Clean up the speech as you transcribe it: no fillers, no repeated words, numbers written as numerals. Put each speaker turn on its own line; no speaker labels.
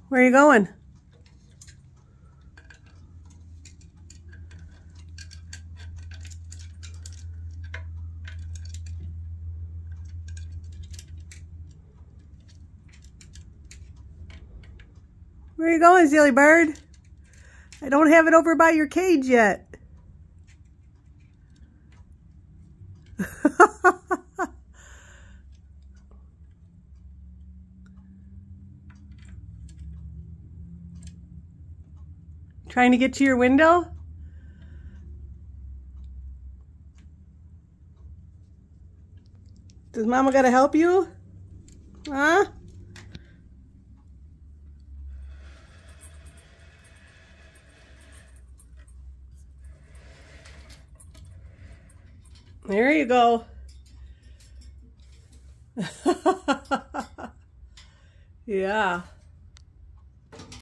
Where are you going? Where are you going, silly bird? I don't have it over by your cage yet. Trying to get to your window? Does Mama gotta help you? Huh? There you go. Yeah.